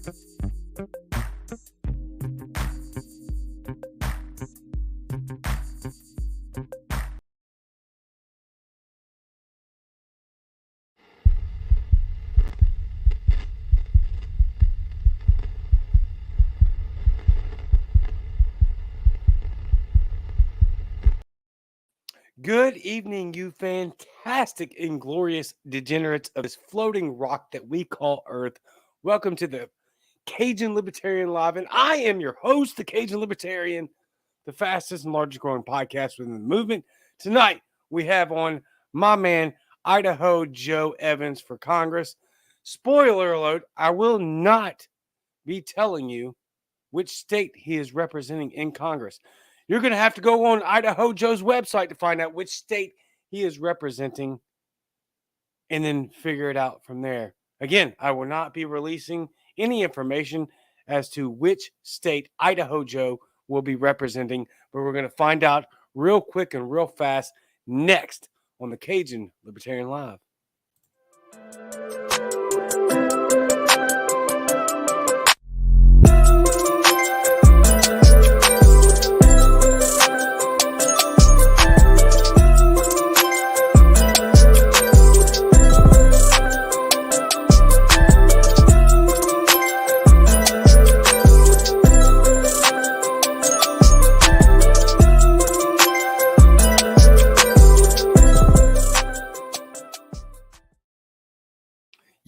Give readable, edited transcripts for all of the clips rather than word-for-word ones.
Good evening, you fantastic, inglorious degenerates of this floating rock that we call Earth. Welcome to the Cajun Libertarian Live, and I am your host, the Cajun Libertarian, the fastest and largest growing podcast within the movement. Tonight, we have on my man, Idaho Joe Evans for Congress. Spoiler alert, I will not be telling you which state he is representing in Congress. You're going to have to go on Idaho Joe's website to find out which state he is representing and then figure it out from there. Again, I will not be releasing any information as to which state Idaho Joe will be representing, but we're going to find out real quick and real fast next on the Cajun Libertarian Live.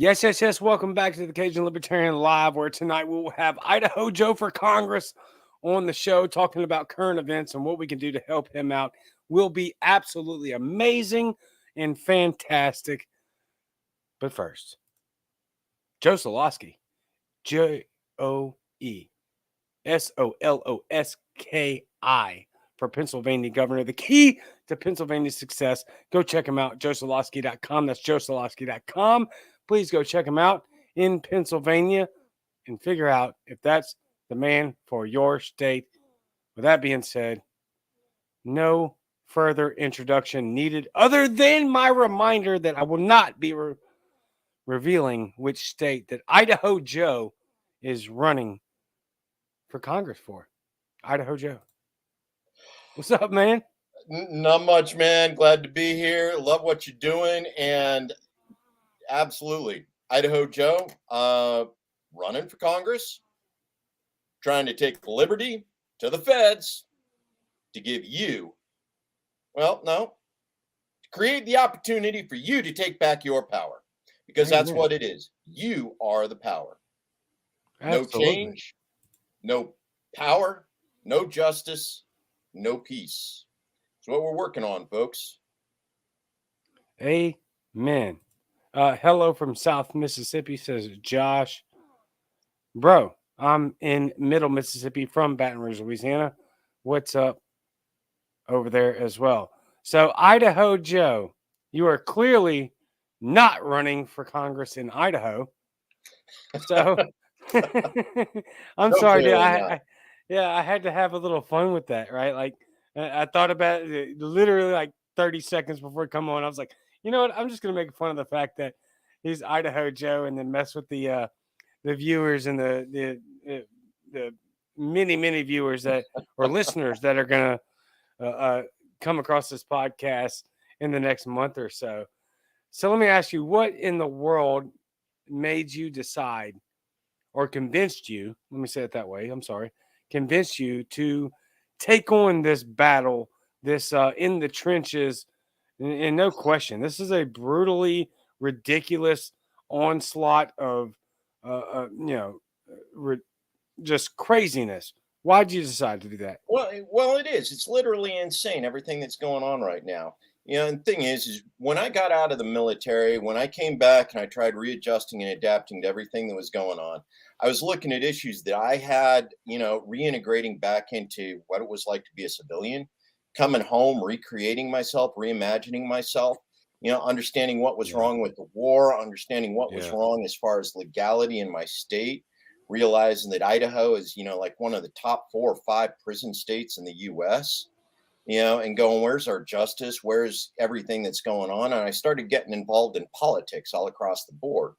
Yes. Welcome back to the Cajun Libertarian Live, where tonight we will have Idaho Joe for Congress on the show talking about current events and what we can do to help him out. Will be absolutely amazing and fantastic. But first, Joe Solosky, JoeSoloski for Pennsylvania governor, the key to Pennsylvania's success. Go check him out, joesolosky.com. That's joesolosky.com. Please go check him out in Pennsylvania and figure out if that's the man for your state. With that being said, no further introduction needed other than my reminder that I will not be revealing which state that Idaho Joe is running for Congress for. Idaho Joe. What's up, man? Not much, man. Glad to be here. Love what you're doing. And absolutely, Idaho Joe, running for Congress, trying to take liberty to the feds to give you, to create the opportunity for you to take back your power, because that's what it is. You are the power. Absolutely. No change, no power, no justice, no peace. That's what we're working on, folks. Amen. Hello from South Mississippi, says Josh. Bro, I'm in Middle Mississippi from Baton Rouge, Louisiana. What's up over there as well? So, Idaho Joe, you are clearly not running for Congress in Idaho. So, I'm sorry, dude. I had to have a little fun with that, right? Like, I thought about it literally like 30 seconds before it come on. I was like, you know what? I'm just going to make fun of the fact that he's Idaho Joe and then mess with the viewers and the many viewers that or listeners that are going to come across this podcast in the next month or so. So let me ask you, what in the world made you decide or convinced you, let me say it that way, convinced you to take on this battle, this in the trenches, and no question, this is a brutally ridiculous onslaught of, just craziness. Why'd you decide to do that? Well, it is. It's literally insane, everything that's going on right now. And the thing is when I got out of the military, when I came back and I tried readjusting and adapting to everything that was going on, I was looking at issues that I had, reintegrating back into what it was like to be a civilian, coming home, recreating myself, reimagining myself, understanding what was wrong with the war, understanding what was wrong as far as legality in my state, realizing that Idaho is, like one of the top 4 or 5 prison states in the U.S., and going, where's our justice? Where's everything that's going on? And I started getting involved in politics all across the board,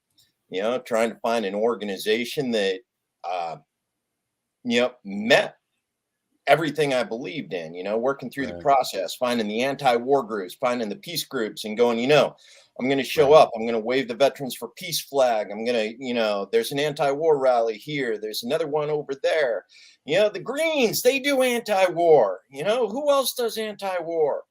trying to find an organization that, uh, met everything I believed in, working through the Right. process, finding the anti-war groups, finding the peace groups, and going, I'm going to show Right. up. I'm going to wave the Veterans for Peace flag. I'm going to, there's an anti-war rally here. There's another one over there. The Greens, they do anti-war. Who else does anti-war?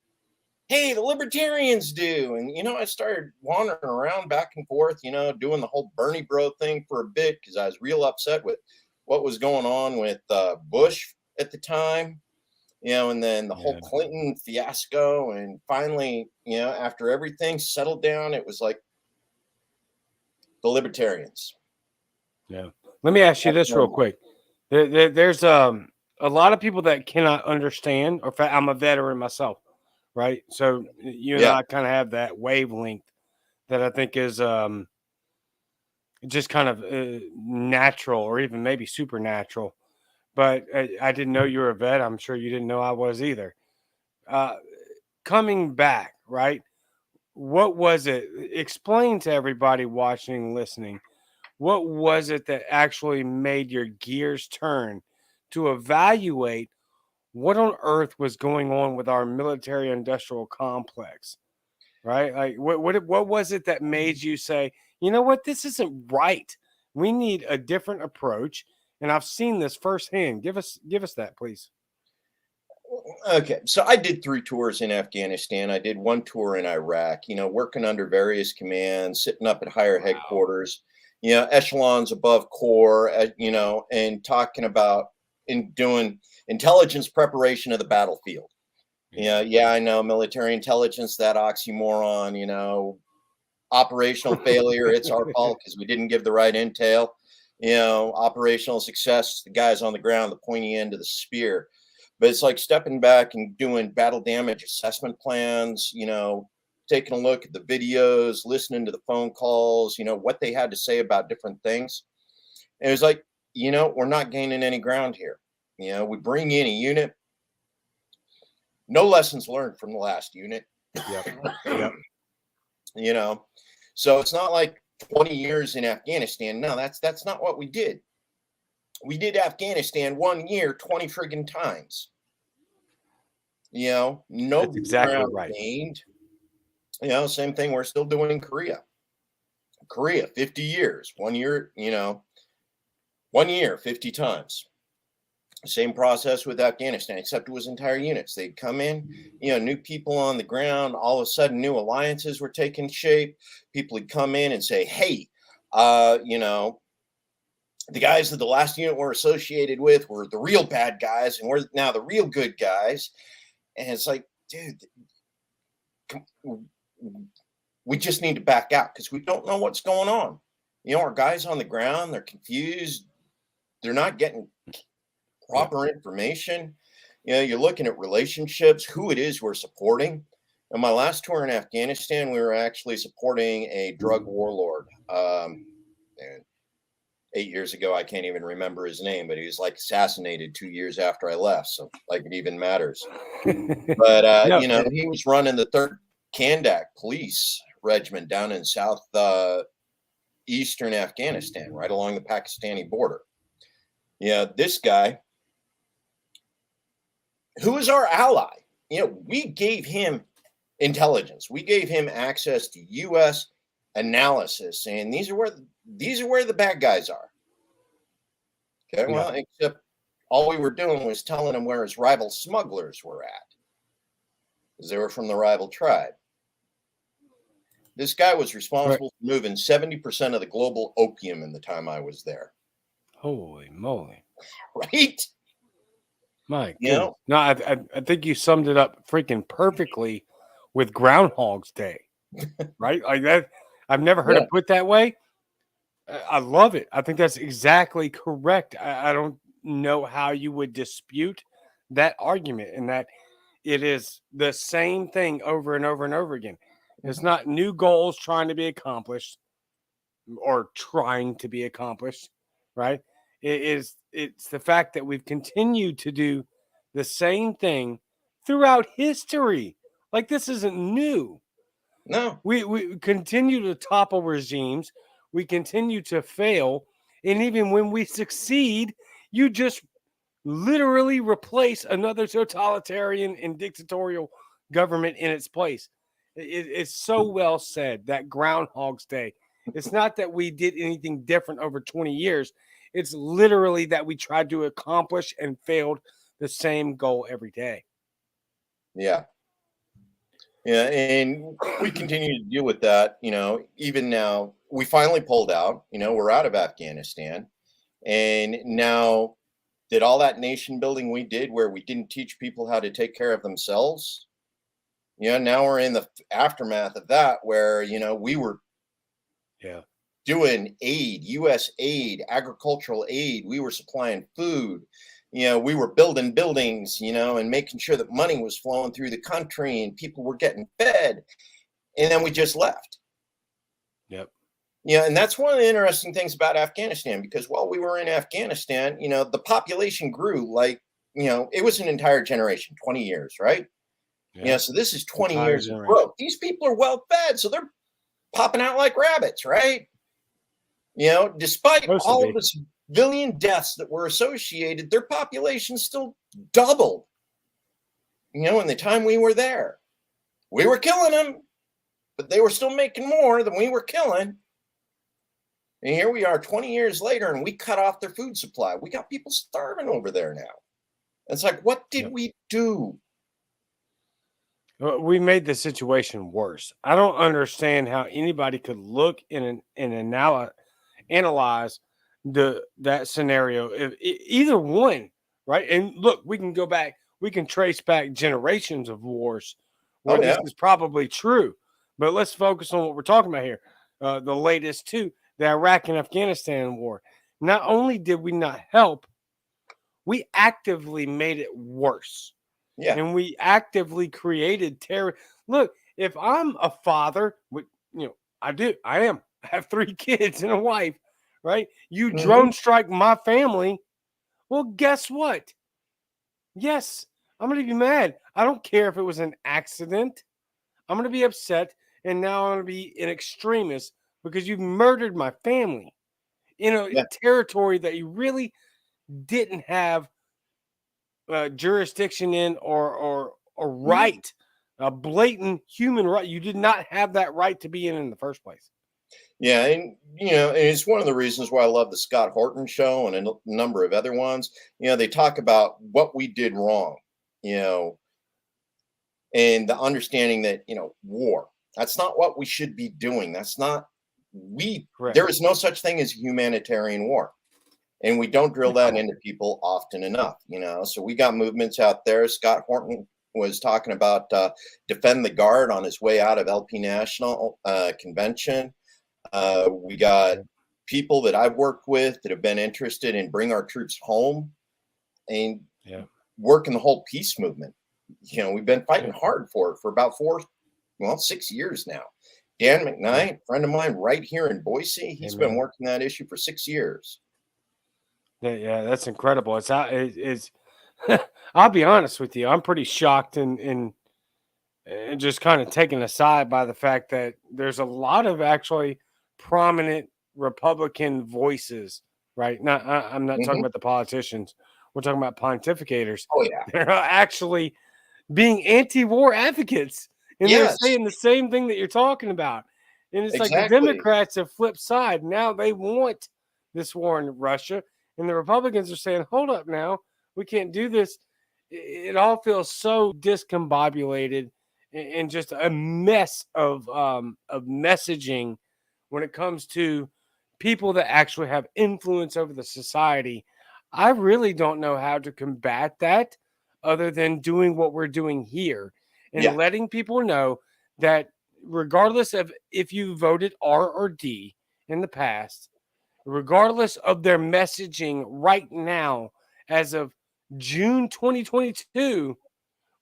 Hey, the libertarians do. And, I started wandering around back and forth, doing the whole Bernie bro thing for a bit because I was real upset with what was going on with Bush at the time, and then the whole Yeah. Clinton fiasco. And finally, after everything settled down, it was like the libertarians. Yeah. Let me ask you this real quick. There's a lot of people that cannot understand, or I'm a veteran myself, right? So you and Yeah. I kind of have that wavelength that I think is just kind of natural or even maybe supernatural. But I didn't know you were a vet. I'm sure you didn't know I was either. Uh, Coming back, right? What was it? Explain to everybody watching, listening. What was it that actually made your gears turn to evaluate what on earth was going on with our military industrial complex? Right? Like what was it that made you say, you know what, this isn't right. We need a different approach. And I've seen this firsthand. Give us that, please. Okay, so I did 3 tours in Afghanistan. I did 1 tour in Iraq, working under various commands, sitting up at higher Wow. headquarters, echelons above corps, and talking about in doing intelligence preparation of the battlefield. Yeah. Yeah, I know military intelligence, that oxymoron, operational failure, it's our fault because we didn't give the right intel. Operational success, the guys on the ground, the pointy end of the spear. But it's like stepping back and doing battle damage assessment plans, taking a look at the videos, listening to the phone calls, what they had to say about different things. And it was like, we're not gaining any ground here. We bring in a unit, no lessons learned from the last unit. Yep. Yep. you know, so it's not like 20 years in Afghanistan. No, that's not what we did. We did Afghanistan 1 year, 20 friggin' times. That's No exactly ground right. gained. Same thing we're still doing in Korea. Korea, 50 years, 1 year, 1 year, 50 times. Same process with Afghanistan, except it was entire units. They'd come in, new people on the ground. All of a sudden, new alliances were taking shape. People would come in and say, hey, the guys that the last unit were associated with were the real bad guys, and we're now the real good guys. And it's like, dude, we just need to back out because we don't know what's going on. Our guys on the ground, they're confused. They're not getting Yep. proper information. You're looking at relationships, who it is we're supporting. In my last tour in Afghanistan, we were actually supporting a drug warlord. And 8 years ago, I can't even remember his name, but he was like assassinated 2 years after I left. So, like, it even matters. But, No, he was running the 3rd Kandak police regiment down in south eastern Afghanistan, right along the Pakistani border. This guy, who is our ally, we gave him intelligence. We gave him access to U.S. analysis, and these are where the bad guys are. Okay, yeah. well, except all we were doing was telling him where his rival smugglers were at, because they were from the rival tribe. This guy was Right. responsible for moving 70% of the global opium in the time I was there. Holy moly. Right? My You goodness. know? No, I think you summed it up freaking perfectly with Groundhog's Day, right? Like that. I've never heard Yeah. it put that way. I love it. I think that's exactly correct. I don't know how you would dispute that argument, and that it is the same thing over and over and over again. It's Mhm. not new goals trying to be accomplished or trying to be accomplished, right? It's the fact that we've continued to do the same thing throughout history. Like this isn't new. No. We continue to topple regimes. we continue to fail. And even when we succeed, you just literally replace another totalitarian and dictatorial government in its place. It's so well said, that Groundhog's Day. It's not that we did anything different over 20 years. It's literally that we tried to accomplish and failed the same goal every day. Yeah. Yeah. And we continue to deal with that. Even now, we finally pulled out, we're out of Afghanistan. And now, did all that nation building we did where we didn't teach people how to take care of themselves? Now we're in the aftermath of that where, we were Yeah. doing aid, U.S. aid, agricultural aid. We were supplying food. We were building buildings, and making sure that money was flowing through the country and people were getting fed. And then we just left. Yep. And that's one of the interesting things about Afghanistan, because while we were in Afghanistan, the population grew like, it was an entire generation, 20 years, right? Yeah. So this is 20 Entire years of generation. growth. These people are well fed, so they're popping out like rabbits, right? Despite Supposed to all be. of the civilian deaths that were associated, their population still doubled, in the time we were there. We were killing them, but they were still making more than we were killing. And here we are 20 years later, and we cut off their food supply. We got people starving over there now. It's like, what did Yep. we do? We made the situation worse. I don't understand how anybody could look and analyze that scenario. If either one, right? And look, we can go back. We can trace back generations of wars Oh, where this yeah. is probably true. But let's focus on what we're talking about here. The latest two, the Iraq and Afghanistan war. Not only did we not help, we actively made it worse. Yeah. And we actively created terror. Look, if I'm a father, I do. I am. I have 3 kids and a wife, right? You Mhm. drone strike my family. Well, guess what? Yes, I'm going to be mad. I don't care if it was an accident. I'm going to be upset. And now I'm going to be an extremist because you've murdered my family in a Yeah. territory that you really didn't have jurisdiction in or right, a blatant human right. You did not have that right to be in the first place. Yeah, and and it's one of the reasons why I love the Scott Horton show and a number of other ones. They talk about what we did wrong, you know, and the understanding that, war, that's not what we should be doing. That's not Correct. there is no such thing as humanitarian war. And we don't drill that into people often enough. So we got movements out there. Scott Horton was talking about defend the guard on his way out of LP National Convention. We got people that I've worked with that have been interested in bring our troops home and working the whole peace movement. We've been fighting hard for it for about 6 years now. Dan McKnight, friend of mine right here in Boise, he's been working that issue for 6 years. Yeah, that's incredible. It's I'll be honest with you. I'm pretty shocked and just kind of taken aside by the fact that there's a lot of actually prominent Republican voices, right? I'm not talking about the politicians. We're talking about pontificators. Oh, yeah. They're actually being anti-war advocates, and they're saying the same thing that you're talking about. And it's like the Democrats have flipped side. Now they want this war in Russia, and the Republicans are saying, "Hold up, now we can't do this." It all feels so discombobulated and just a mess of messaging when it comes to people that actually have influence over the society. I really don't know how to combat that other than doing what we're doing here and letting people know that regardless of if you voted R or D in the past, regardless of their messaging right now, as of June 2022,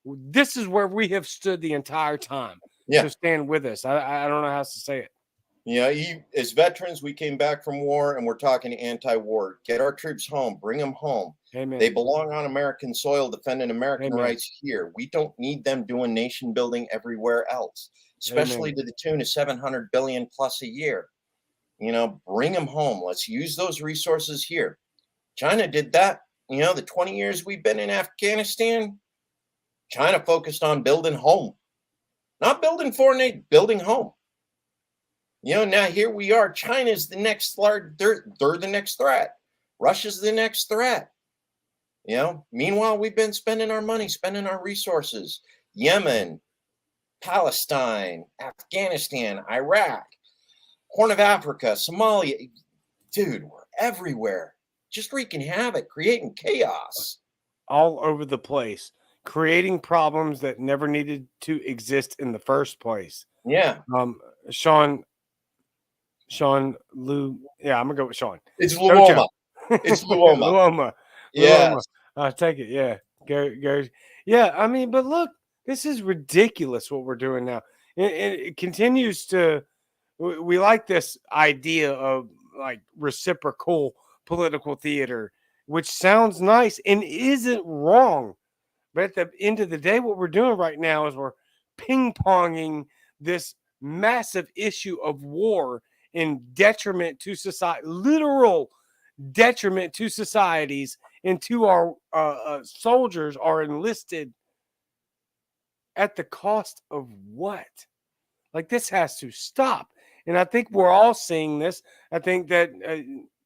this is where we have stood the entire time. So stand with us. I don't know how else to say it. As veterans, we came back from war and we're talking anti-war. Get our troops home. Bring them home. Amen. They belong on American soil defending American rights here. We don't need them doing nation building everywhere else, especially to the tune of $700 billion plus a year. Bring them home. Let's use those resources here. China did that. The 20 years we've been in Afghanistan, China focused on building home, not building foreign aid, building home. Now here we are. China's the next large, they're the next threat. Russia's the next threat. Meanwhile, we've been spending our money, spending our resources. Yemen, Palestine, Afghanistan, Iraq, Horn of Africa, Somalia. Dude, we're everywhere. Just wreaking havoc, creating chaos. All over the place, creating problems that never needed to exist in the first place. Yeah. Sean Lou. Yeah, I'm gonna go with Sean. It's Luoma. It's Luoma. Yes. I'll take it. Yeah. Gary. Yeah, I mean, but look, this is ridiculous what we're doing now. It continues to, we like this idea of like reciprocal political theater, which sounds nice and isn't wrong. But at the end of the day, what we're doing right now is we're ping ponging this massive issue of war in detriment to society, literal detriment to societies, and to our soldiers are enlisted at the cost of what? Like, this has to stop. And I think we're all seeing this. I think that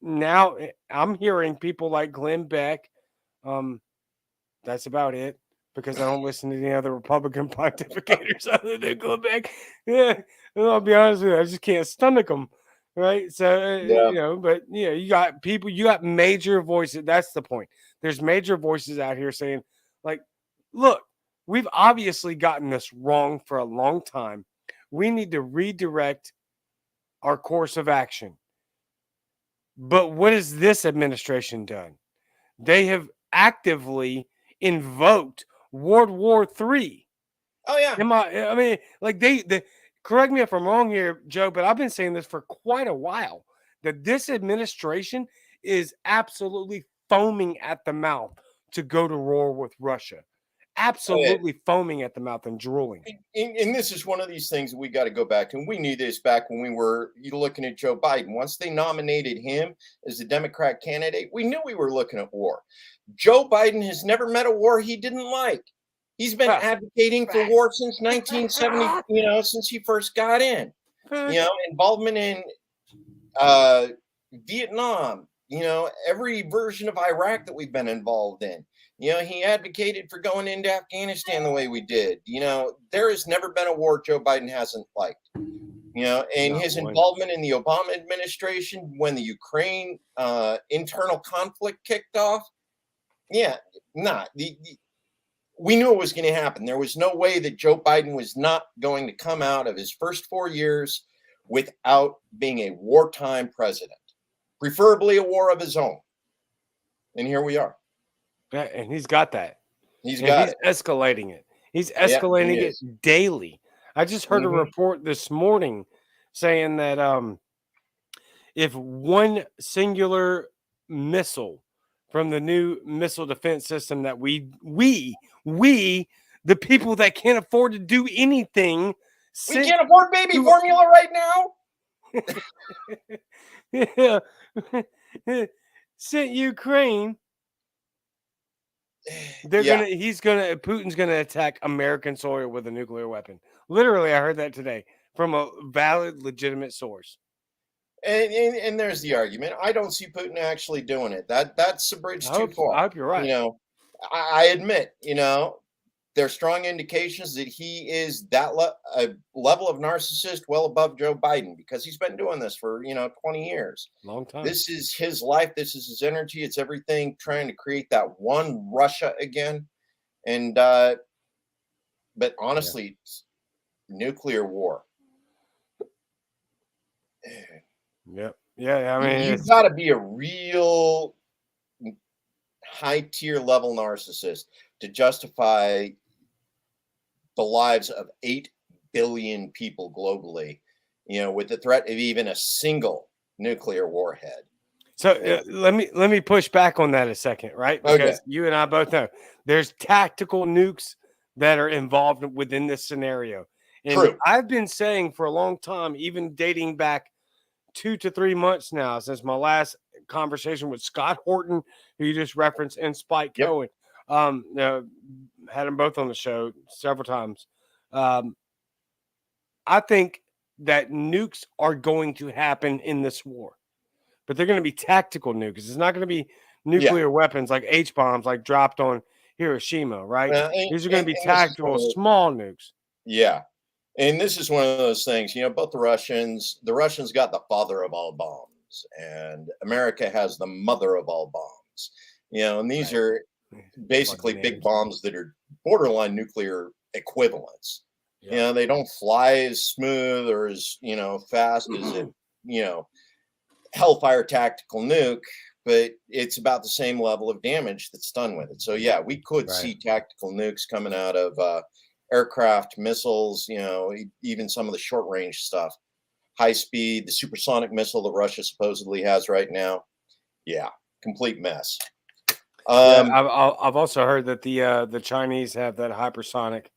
now I'm hearing people like Glenn Beck. That's about it, because I don't listen to any other Republican pontificators other than Glenn Beck. Yeah, and I'll be honest with you, I just can't stomach them. Right. So, Yeah. but you got people, you got major voices. That's the point. There's major voices out here saying, like, look, we've obviously gotten this wrong for a long time. We need to redirect our course of action. But what has this administration done? They have actively invoked World War III. Oh, yeah. I mean, like they correct me if I'm wrong here, Joe, but I've been saying this for quite a while, that this administration is absolutely foaming at the mouth to go to war with Russia. Absolutely foaming at the mouth and drooling. And this is one of these things that we got to go back to. And we knew this back when we were looking at Joe Biden. Once they nominated him as the Democrat candidate, we knew we were looking at war. Joe Biden has never met a war he didn't like. He's been advocating for war since 1970, since he first got in. Involvement in Vietnam, every version of Iraq that we've been involved in. He advocated for going into Afghanistan the way we did. There has never been a war Joe Biden hasn't liked. And his involvement in the Obama administration when the Ukraine internal conflict kicked off. Yeah, we knew it was going to happen. There was no way that Joe Biden was not going to come out of his first 4 years without being a wartime president, preferably a war of his own. And here we are. Yeah, and he's got that. He's escalating it. He's escalating it daily. I just heard a report this morning saying that if one singular missile from the new missile defense system that we, the people that can't afford to do anything, we can't afford baby formula right now. Yeah, sent Ukraine. Putin's gonna attack American soil with a nuclear weapon. Literally, I heard that today from a valid, legitimate source. And there's the argument. I don't see Putin actually doing it. That's a bridge too far. I hope you're right. I admit, there's strong indications that he is that a level of narcissist well above Joe Biden, because he's been doing this for 20 years. Long time. This is his life. This is his energy. It's everything, trying to create that one Russia again. And but honestly, nuclear war. Yep. Yeah. I mean, you've got to be a real high tier level narcissist to justify the lives of 8 billion people globally, with the threat of even a single nuclear warhead. So let me push back on that a second, right? Because you and I both know there's tactical nukes that are involved within this scenario. And True. I've been saying for a long time, even dating back 2 to 3 months now since my last conversation with Scott Horton, who you just referenced, and Spike Yep. Cohen. Had them both on the show several times. Um, I think that nukes are going to happen in this war, but they're going to be tactical nukes. It's not going to be Yeah. nuclear weapons like H bombs, like dropped on Hiroshima, right? Well, These are going to be and this is one tactical, of the, small nukes. yeah. And this is one of those things, both the Russians got the father of all bombs, and America has the mother of all bombs. And these Right. are Funny basically big names. bombs that are borderline nuclear equivalents. Yeah. They don't fly as smooth or as, fast as a, you know, Hellfire tactical nuke, but it's about the same level of damage that's done with it. So yeah, we could Right. see tactical nukes coming out of aircraft, missiles, even some of the short range stuff, high speed, the supersonic missile that Russia supposedly has right now. Yeah, complete mess. Yeah, Um, I've also heard that the Chinese have that hypersonic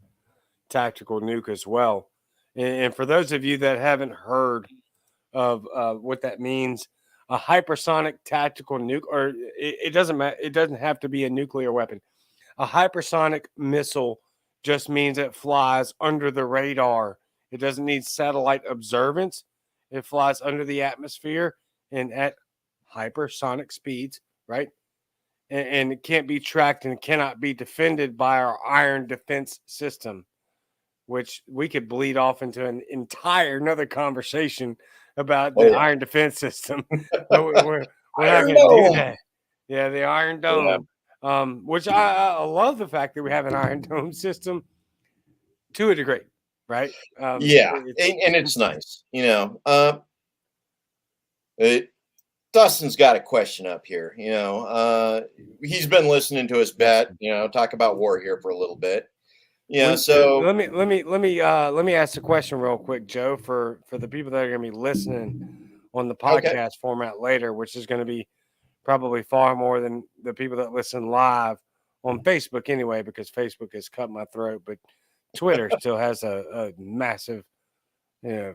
tactical nuke as well. And for those of you that haven't heard of what that means, a hypersonic tactical nuke, or it doesn't matter. It doesn't have to be a nuclear weapon. A hypersonic missile just means it flies under the radar. It doesn't need satellite observance. It flies under the atmosphere and at hypersonic speeds, right? And it can't be tracked and cannot be defended by our iron defense system, which we could bleed off into an entire another conversation about oh the yeah, iron defense system, but we're not Iron going to do Dome. that. Yeah, the Iron Yeah, Dome, which I love the fact that we have an Iron Dome system to a degree, right? yeah, It's and it's nice. It, Dustin's got a question up here. He's been listening to us bet. Dustin. Talk about war here for a little bit. Yeah, When so let me ask the question real quick, Joe, for the people that are going to be listening on the okay. podcast format later, which is going to be probably far more than the people that listen live on Facebook anyway, because Facebook has cut my throat, but Twitter still has a massive,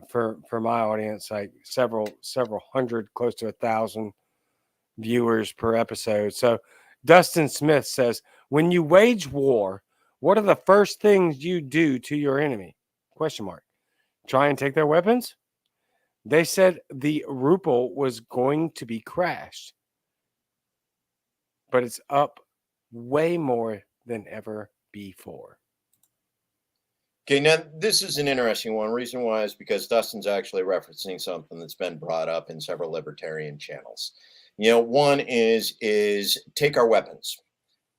for my audience, like several hundred, close to 1,000 viewers per episode. So Dustin Smith says, when you wage war, what are the first things you do to your enemy? Question mark. Try and take their weapons? They said the ruble was going to be crashed, but it's up way more than ever before. Okay, now this is an interesting one. Reason why is because Dustin's actually referencing something that's been brought up in several libertarian channels. One is take our weapons.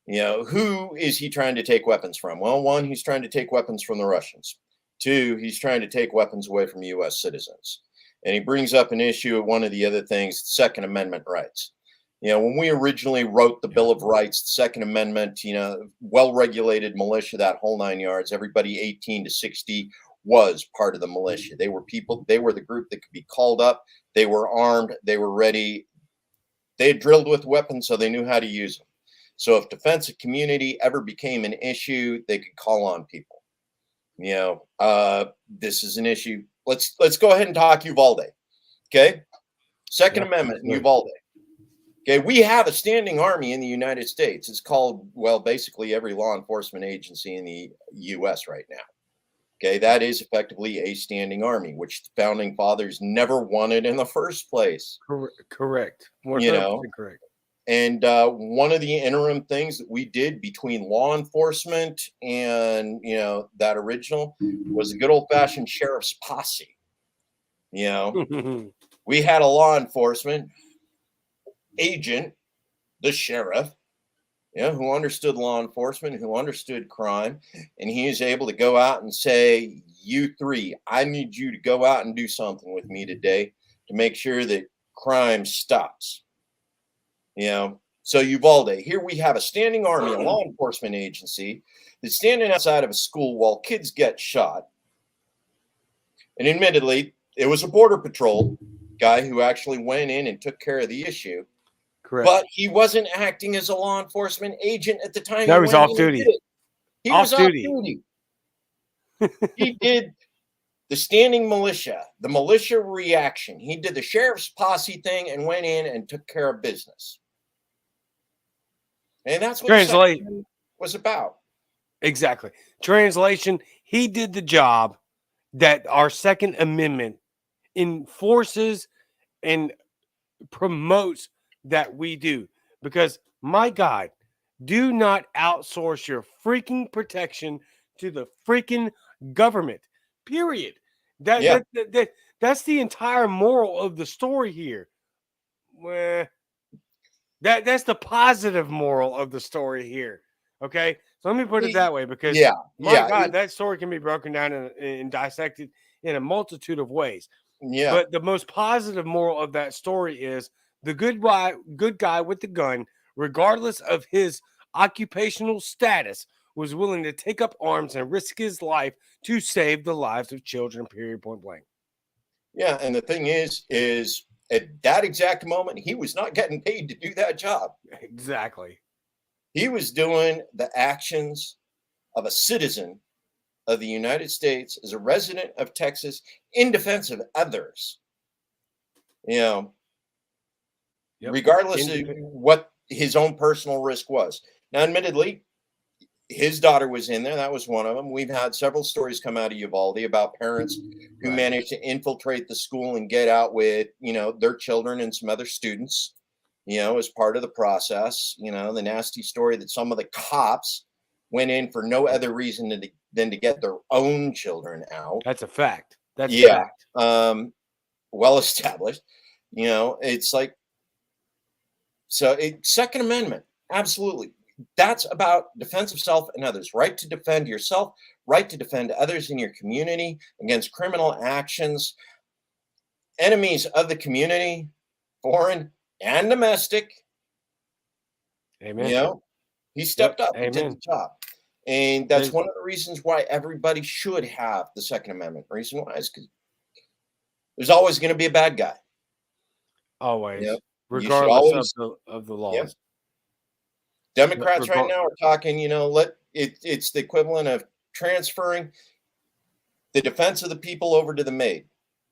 Who is he trying to take weapons from? Well, one, he's trying to take weapons from the Russians. Two, he's trying to take weapons away from U.S. citizens. And he brings up an issue of one of the other things, Second Amendment rights. When we originally wrote the Bill of Rights, the Second Amendment, well-regulated militia, that whole 9 yards, everybody 18 to 60 was part of the militia. They were people, they were the group that could be called up. They were armed, they were ready. They had drilled with weapons, so they knew how to use them. So if defense of community ever became an issue, they could call on people. This is an issue. Let's go ahead and talk Uvalde. Okay. Second Yeah, Amendment let's in do it. Uvalde. Okay, we have a standing army in the United States. It's called, well, basically every law enforcement agency in the U.S. right now. Okay, that is effectively a standing army, which the founding fathers never wanted in the first place. Correct. You 100% know, correct. and one of the interim things that we did between law enforcement and that original was a good old fashioned sheriff's posse. You know, we had a law enforcement agent, the sheriff, who understood law enforcement, who understood crime, and he is able to go out and say, "You three, I need you to go out and do something with me today to make sure that crime stops." So Uvalde, here we have a standing army, a law enforcement agency that's standing outside of a school while kids get shot. And admittedly, it was a border patrol guy who actually went in and took care of the issue. Correct. But he wasn't acting as a law enforcement agent at the time No, he he was went off in and duty. did it. He Off was off duty. duty. He did the standing militia, the militia reaction. He did the sheriff's posse thing and went in and took care of business. And that's what the Second Translate. Amendment was about. Exactly. Translation, he did the job that our Second Amendment enforces and promotes that we do. Because, my God, do not outsource your freaking protection to the freaking government. Period. That, Yeah. that, that, that that's the entire moral of the story here. Well, that's the positive moral of the story here. Okay, so let me put it that way, because Yeah. my Yeah. God, that story can be broken down and dissected in a multitude of ways. Yeah. But the most positive moral of that story is the good guy with the gun, regardless of his occupational status, was willing to take up arms and risk his life to save the lives of children. Period. Point blank. Yeah. And the thing is at that exact moment, he was not getting paid to do that job. Exactly. He was doing the actions of a citizen of the United States as a resident of Texas in defense of others. You know, Yep. regardless of what his own personal risk was. Now, admittedly, his daughter was in there. That was one of them. We've had several stories come out of Uvalde about parents who Right. managed to infiltrate the school and get out with, their children and some other students, as part of the process. The nasty story that some of the cops went in for no other reason than to get their own children out. That's a fact. That's a Yeah. fact. Well established. It's like, so Second Amendment, absolutely. That's about defense of self and others, right to defend yourself, right to defend others in your community against criminal actions, enemies of the community, foreign and domestic. Amen. You know, he Yep. stepped up and did the Amen. job. And that's There's one of the reasons why everybody should have the Second Amendment. Reason why is because there's always going to be a bad guy. You know, always, you should regardless of always, the yeah. laws. Democrats right Regard. now are talking, it's the equivalent of transferring the defense of the people over to the maid.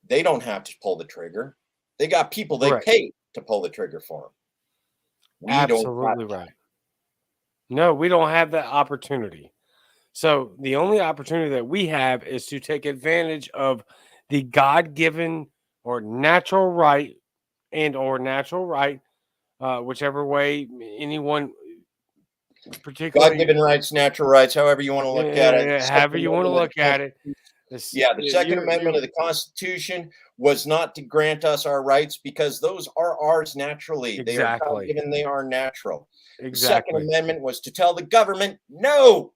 They don't have to pull the trigger. They got people they Correct. pay to pull the trigger for them. We don't have Absolutely right. No, we don't have that opportunity. So the only opportunity that we have is to take advantage of the God-given or natural right whichever way anyone particularly, God-given rights, natural rights, however you want to look at it. The however Second you want to Amendment of the look at it. Constitution. Yeah, the Second Amendment of You the Constitution was not to grant us our rights because those are ours naturally. They are exactly, God-given, they are natural. The Second exactly, Amendment was to tell the government, no,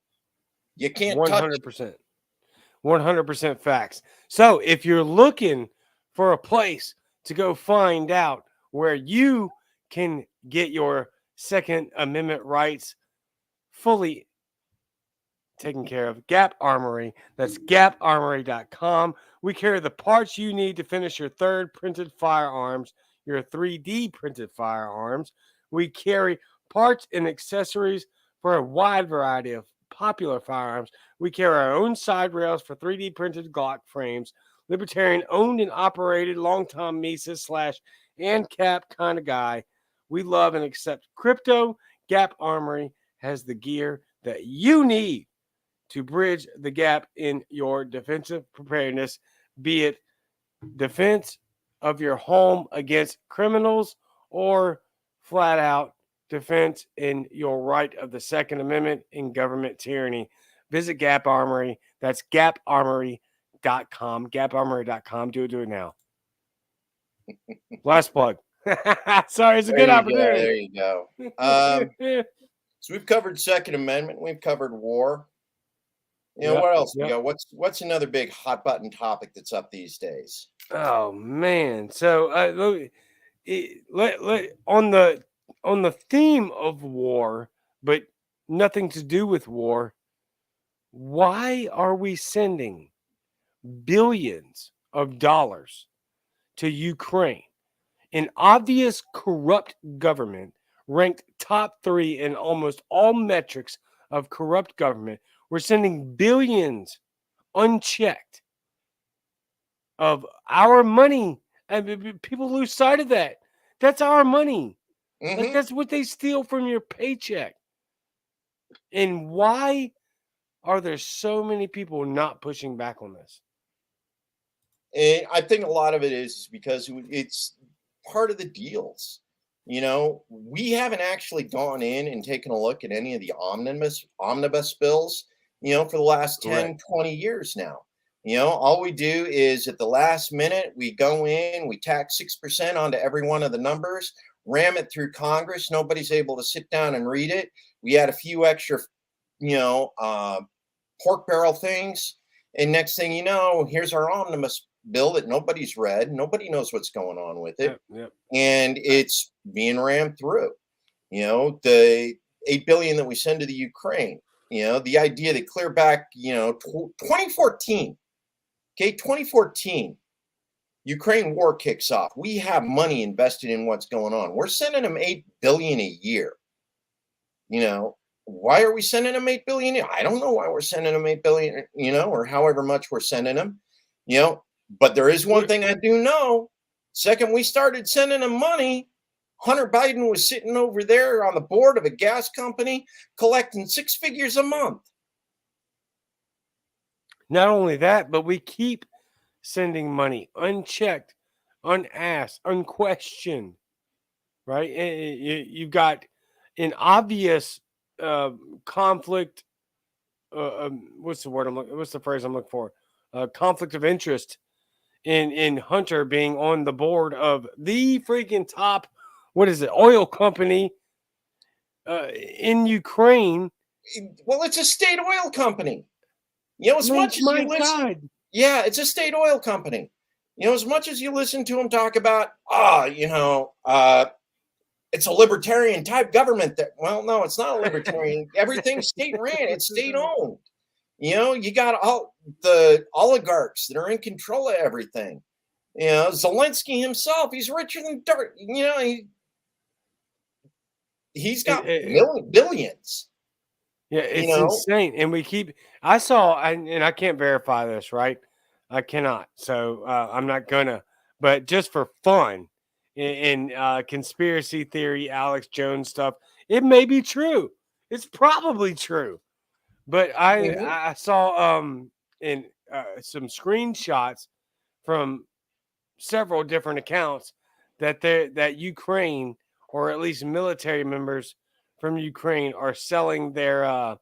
you can't one touch hundred percent. 100% facts. So if you're looking for a place to go find out where you can get your Second Amendment rights fully taken care of, Gap Armory. That's gaparmory.com. We carry the parts you need to finish your third printed firearms, your 3D printed firearms. We carry parts and accessories for a wide variety of popular firearms. We carry our own side rails for 3D printed Glock frames, Libertarian owned and operated, longtime Mises slash ANCAP kind of guy. We love and accept crypto. Gap Armory has the gear that you need to bridge the gap in your defensive preparedness, be it defense of your home against criminals or flat out defense in your right of the Second Amendment in government tyranny. Visit Gap Armory. That's gaparmory.com. Gaparmory.com. Do it now. Last plug. Sorry, it's a good opportunity. There you go. So we've covered Second Amendment. We've covered war. Yep, What else we yep. got? What's another big hot button topic that's up these days? Oh man. So on the theme of war, but nothing to do with war. Why are we sending billions of dollars to Ukraine, an obvious corrupt government ranked top 3 in almost all metrics of corrupt government? We're sending billions unchecked of our money. And people lose sight of that. That's our money. Like, Hmm. that's what they steal from your paycheck. And why are there so many people not pushing back on this? And I think a lot of it is because it's part of the deals. We haven't actually gone in and taken a look at any of the omnibus bills, for the last Correct. 10, 20 years now. All we do is at the last minute, we go in, we tack 6% onto every one of the numbers, ram it through Congress. Nobody's able to sit down and read it. We add a few extra, you know, uh, pork barrel things. And next thing you know, here's our omnibus bill that nobody's read. Nobody knows what's going on with it. Yep, yep. And I- it's being rammed through. The 8 billion that we send to the Ukraine, the idea that clear back, 2014, okay, 2014, Ukraine war kicks off. We have money invested in what's going on. We're sending them 8 billion a year. you know why are we sending them 8 billion? I don't know why we're sending them 8 billion, or however much we're sending them. But there is one we're- thing I do know. Second we started sending them money, Hunter Biden was sitting over there on the board of a gas company collecting 6 figures a month. Not only that, but we keep sending money unchecked, unasked, unquestioned, right? You've got an obvious uh, conflict. What's the word I'm looking? What's the phrase I'm looking for? Conflict of interest in Hunter being on the board of the freaking top, what is it, oil company in Ukraine. Well, it's a state oil company. As My, much as my you listen, God. yeah, it's a state oil company. As much as you listen to them talk about, it's a libertarian type government. Well, no, it's not a libertarian. Everything's state ran, it's state owned. You got all the oligarchs that are in control of everything. Zelensky himself, he's richer than dirt. He's It, got it, billions. Yeah, You it's know, insane. And we keep, I saw, and I can't verify this, right? I cannot. So I'm not gonna, but just for fun in conspiracy theory, Alex Jones stuff, it may be true. It's probably true. But mhm. I saw in some screenshots from several different accounts that Ukraine, or at least military members from Ukraine, are selling their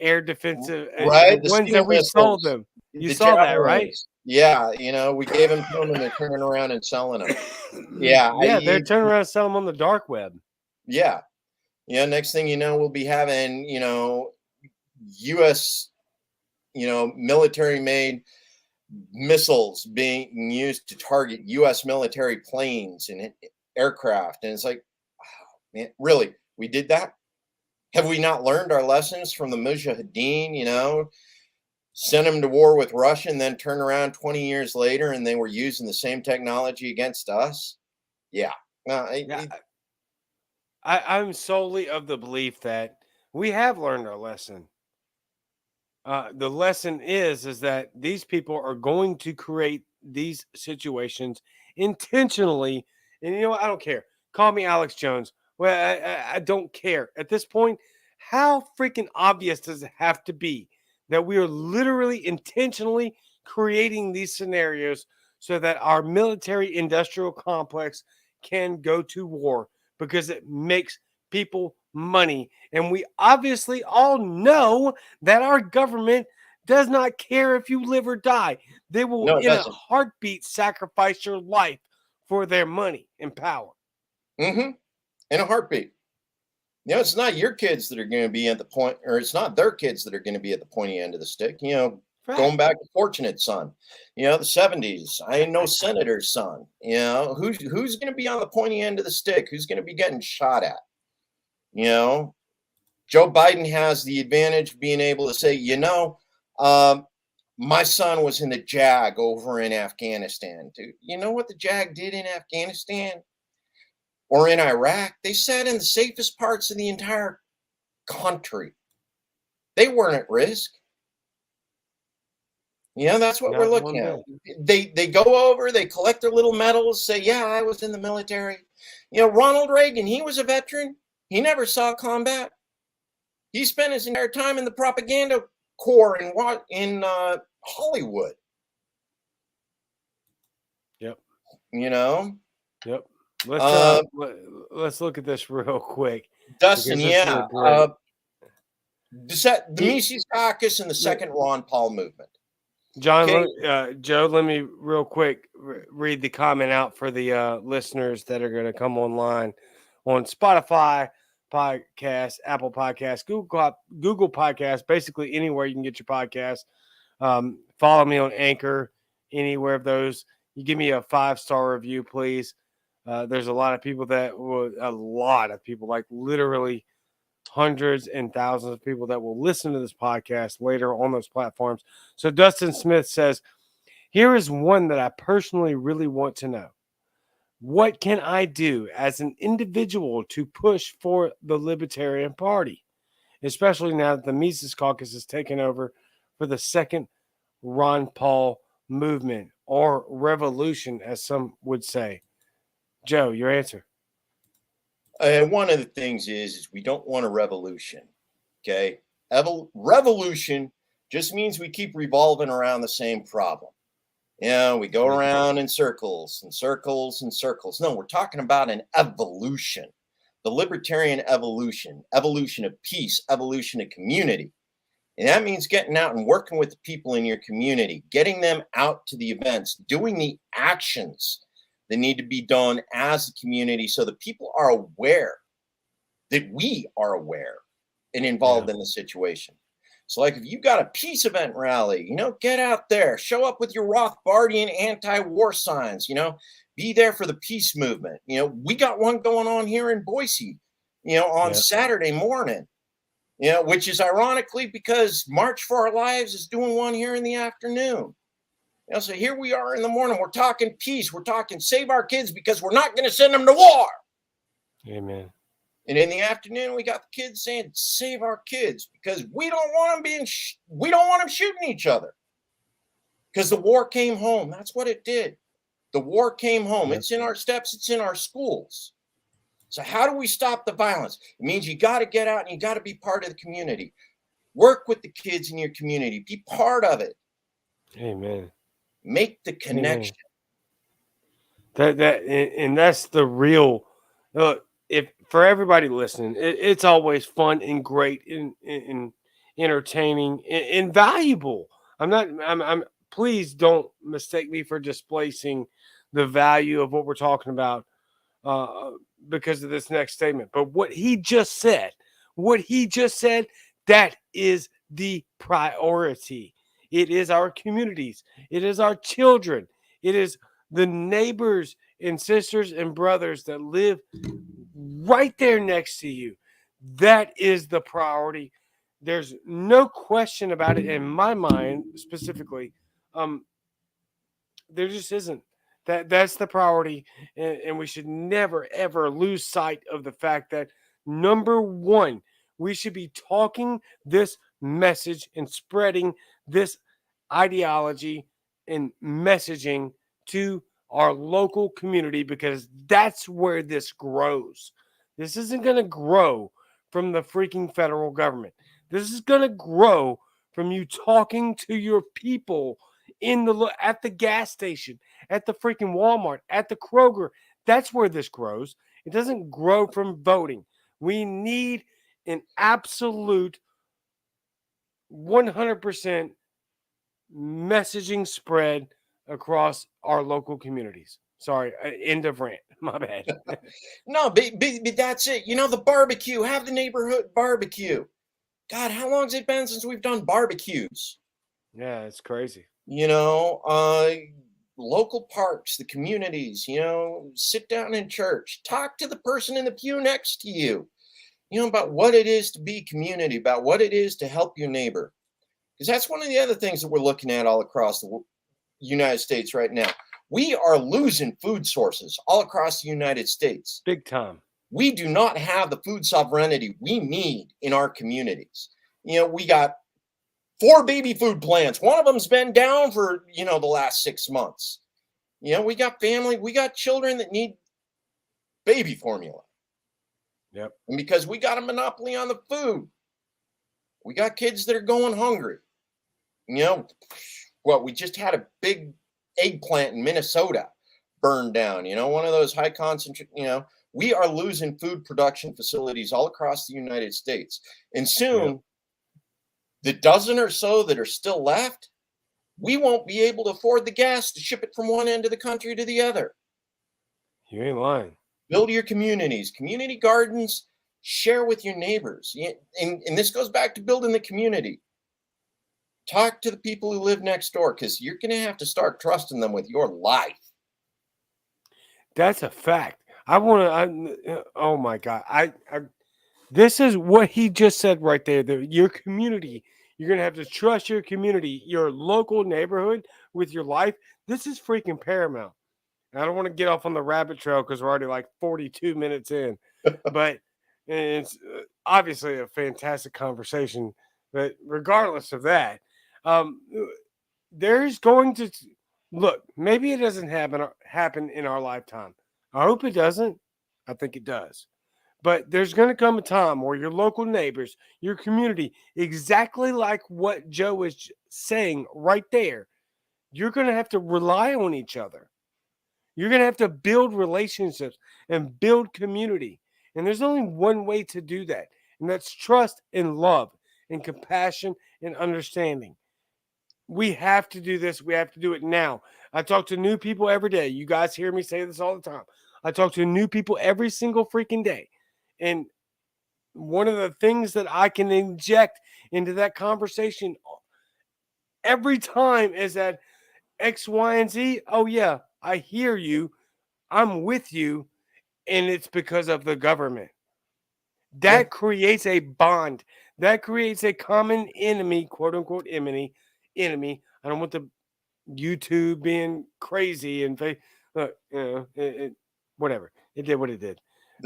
air defensive, the Right, the ones that Stinger we sold missiles, them. You the saw that, right? javelins. Yeah, we gave them to them, and they're turning around and selling them. Yeah, Yeah, they're turning around and selling them on the dark web. yeah. Next thing you know, we'll be having, U.S., military made missiles being used to target U.S. military planes and aircraft. And it's like, wow, man, really, we did that? Have we not learned our lessons from the Mujahideen, send them to war with Russia and then turn around 20 years later and they were using the same technology against us? Yeah. No, Yeah, I'm solely of the belief that we have learned our lesson. The lesson is that these people are going to create these situations intentionally, and you know what? I don't care. Call me Alex Jones. Well, I don't care at this point. How freaking obvious does it have to be that we are literally intentionally creating these scenarios so that our military industrial complex can go to war because it makes people money, and we obviously all know that our government does not care if you live or die. They will, no, it in a doesn't. heartbeat, sacrifice your life for their money and power. Mm-hmm. In a heartbeat. It's not your kids that are going to be at the point, or it's not their kids that are going to be at the pointy end of the stick. Going Fact. back to Fortunate Son, the 70s. I know Senator's son. Who's going to be on the pointy end of the stick? Who's going to be getting shot at? You know, Joe Biden has the advantage of being able to say, um, my son was in the JAG over in Afghanistan. Dude, you know what the JAG did in Afghanistan or in Iraq? They sat in the safest parts of the entire country. They weren't at risk. Yeah, that's what we're Not looking one at. bit. They go over, they collect their little medals, say, "Yeah, I was in the military." Ronald Reagan, he was a veteran. He never saw combat. He spent his entire time in the propaganda corps in Hollywood. Yep. You know, Yep. Let's uh, let's look at this real quick Dustin. because this is a Yeah, great. the He, Mises Caucus and the let- second Ron Paul movement. John, Okay, Joe, let me real quick read the comment out for the listeners that are going to come online on Spotify podcast, Apple Podcast, Google Podcast, basically anywhere you can get your podcast. Follow me on Anchor, anywhere of those. You give me a 5-star review, please. There's a lot of people like literally hundreds and thousands of people that will listen to this podcast later on those platforms. So Dustin Smith says, here is one that I personally really want to know. What can I do as an individual to push for the Libertarian Party, especially now that the Mises Caucus has taken over for the second Ron Paul movement or revolution, as some would say? Joe, your answer. one of the things is we don't want a revolution. Okay, revolution just means we keep revolving around the same problem. We go around in circles and circles and circles. No, we're talking about an evolution, the libertarian evolution, evolution of peace, evolution of community. And that means getting out and working with the people in your community, getting them out to the events, doing the actions that need to be done as a community so that people are aware that we are aware and Yeah. involved in the situation. So, like if you got a peace event rally, get out there, show up with your Rothbardian anti-war signs, be there for the peace movement. We got one going on here in Boise, on Yeah. Saturday morning, which is ironically because March for Our Lives is doing one here in the afternoon. So here we are in the morning. We're talking peace. We're talking save our kids because we're not going to send them to war. Amen. And in the afternoon, we got the kids saying, "Save our kids," because we don't want them we don't want them shooting each other. Because the war came home. That's what it did. The war came home. Yeah. It's in our steps. It's in our schools. So how do we stop the violence? It means you got to get out and you got to be part of the community. Work with the kids in your community. Be part of it. Amen. Make the Amen. connection. And that's the real. If for everybody listening, it's always fun and great and entertaining and valuable. I'm not. I'm. Please don't mistake me for displacing the value of what we're talking about uh, because of this next statement. But what he just said, that is the priority. It is our communities. It is our children. It is the neighbors and sisters and brothers that live right there next to you. That is the priority. There's no question about it in my mind, specifically. Um, there just isn't. That's the priority, and we should never ever lose sight of the fact that number one, we should be talking this message and spreading this ideology and messaging to our local community because that's where this grows. This isn't going to grow from the freaking federal government. This is going to grow from you talking to your people at the gas station, at the freaking Walmart, at the Kroger. That's where this grows. It doesn't grow from voting. We need an absolute 100% messaging spread across our local communities. Sorry, end of rant. My bad. No, but that's it. The barbecue. Have the neighborhood barbecue. God, how long has it been since we've done barbecues? Yeah, it's crazy. Local parks, the communities, sit down in church, talk to the person in the pew next to you, about what it is to be community, about what it is to help your neighbor. Because that's one of the other things that we're looking at all across the United States right now. We are losing food sources all across the United States. Big time. We do not have the food sovereignty we need in our communities. We got 4 baby food plants. One of them's been down for, the last 6 months. We got family, we got children that need baby formula. Yep. And because we got a monopoly on the food, we got kids that are going hungry. We just had a big eggplant in Minnesota burned down, one of those high concentrate, we are losing food production facilities all across the United States. And soon, the dozen or so that are still left, we won't be able to afford the gas to ship it from one end of the country to the other. You ain't lying. Build your communities, community gardens, share with your neighbors. And this goes back to building the community. Talk to the people who live next door, because you're going to have to start trusting them with your life. That's a fact. Oh my God. This is what he just said right there. Your community, you're going to have to trust your community, your local neighborhood with your life. This is freaking paramount. I don't want to get off on the rabbit trail because we're already like 42 minutes in, but it's obviously a fantastic conversation. But regardless of that, there's going to look. Maybe it doesn't happen in our lifetime. I hope it doesn't. I think it does. But there's going to come a time where your local neighbors, your community, exactly like what Joe is saying right there, you're going to have to rely on each other. You're going to have to build relationships and build community. And there's only one way to do that, and that's trust and love and compassion and understanding. We have to do this. We have to do it now. I talk to new people every day. You guys hear me say this all the time. I talk to new people every single freaking day. And one of the things that I can inject into that conversation every time is that X, Y, and Z. Oh, yeah, I hear you. I'm with you. And it's because of the government. Yeah. That creates a bond. That creates a common enemy, quote unquote, enemy. I don't want the YouTube being crazy and whatever. It did what it did.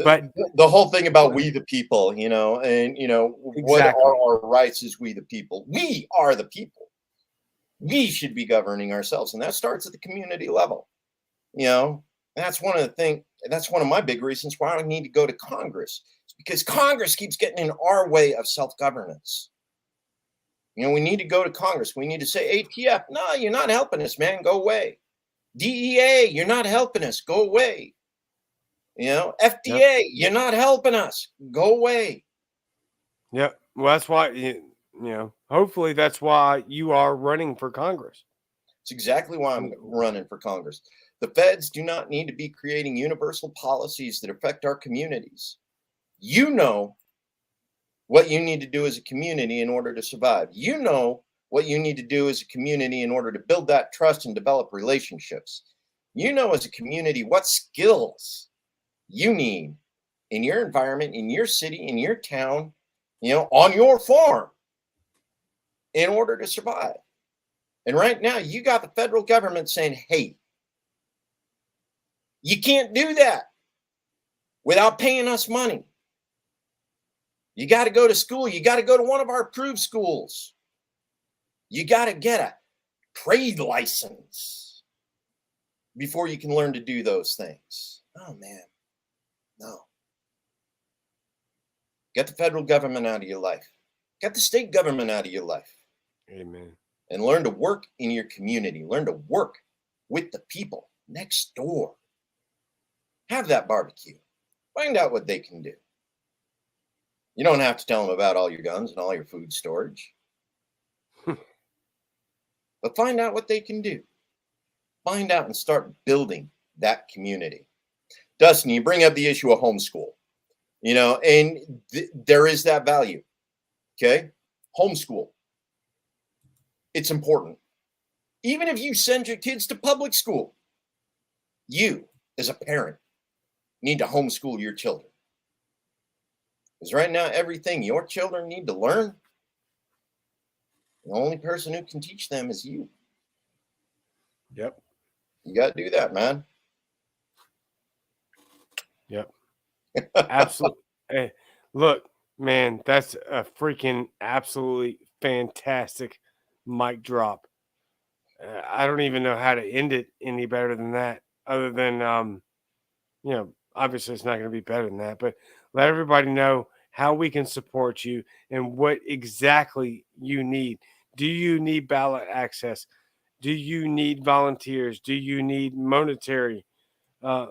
But The whole thing about we the people, and what exactly. are our rights as we the people? We are the people. We should be governing ourselves, and that starts at the community level. That's one of the things. That's one of my big reasons why I need to go to Congress. It's because Congress keeps getting in our way of self-governance. We need to go to Congress. We need to say, ATF, no, you're not helping us, man. Go away. DEA, you're not helping us. Go away. FDA, Yep. you're not helping us. Go away. Yep. Well, that's why, hopefully that's why you are running for Congress. It's exactly why I'm running for Congress. The feds do not need to be creating universal policies that affect our communities. You know what you need to do as a community in order to survive. You know what you need to do as a community in order to build that trust and develop relationships. You know as a community what skills you need in your environment, in your city, in your town, on your farm in order to survive. And right now, you got the federal government saying, hey, you can't do that without paying us money. You got to go to school. You got to go to one of our approved schools. You got to get a trade license before you can learn to do those things. Oh, man. No. Get the federal government out of your life. Get the state government out of your life. Amen. And learn to work in your community. Learn to work with the people next door. Have that barbecue. Find out what they can do. You don't have to tell them about all your guns and all your food storage. But find out what they can do. Find out and start building that community. Dustin, you bring up the issue of homeschool, and there is that value. Okay? Homeschool. It's important. Even if you send your kids to public school, you, as a parent, need to homeschool your children. Because right now, everything your children need to learn, the only person who can teach them is you. Yep. You got to do that, man. Yep. Absolutely. Hey, look, man, that's a freaking absolutely fantastic mic drop. I don't even know how to end it any better than that, other than obviously it's not going to be better than that, but let everybody know how we can support you and what exactly you need. Do you need ballot access? Do you need volunteers? Do you need monetary uh,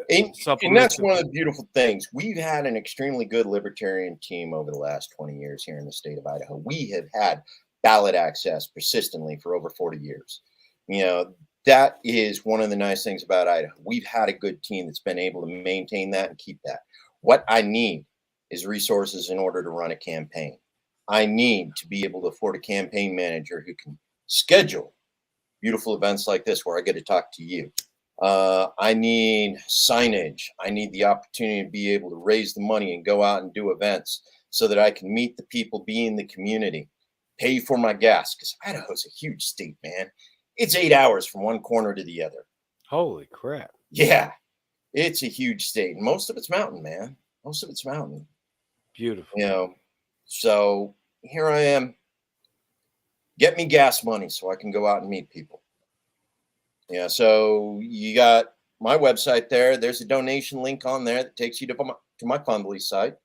And supplements? that's one of the beautiful things. We've had an extremely good libertarian team over the last 20 years here in the state of Idaho. We have had ballot access persistently for over 40 years. You know, that is one of the nice things about Idaho. We've had a good team that's been able to maintain that and keep that. What I need is resources in order to run a campaign. I need to be able to afford a campaign manager who can schedule beautiful events like this where I get to talk to you. I need signage. I need the opportunity to be able to raise the money and go out and do events so that I can meet the people, be in the community, pay for my gas. Because Idaho's a huge state, man. It's 8 hours from one corner to the other. Holy crap. Yeah, it's a huge state. And most of it's mountain, man. Most of it's mountain. Beautiful. You know, so here I am. Get me gas money so I can go out and meet people. Yeah, so you got my website there. There's a donation link on there that takes you to my Fundly site.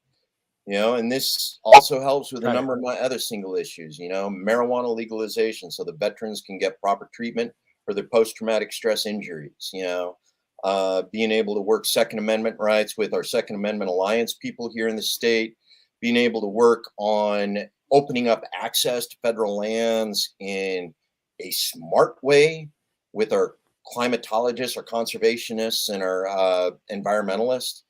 And this also helps with a Got it. number of my other single issues. Marijuana legalization, so the veterans can get proper treatment for their post-traumatic stress injuries. Being able to work Second Amendment rights with our Second Amendment Alliance people here in the state, being able to work on opening up access to federal lands in a smart way with our climatologists, our conservationists, and our environmentalists.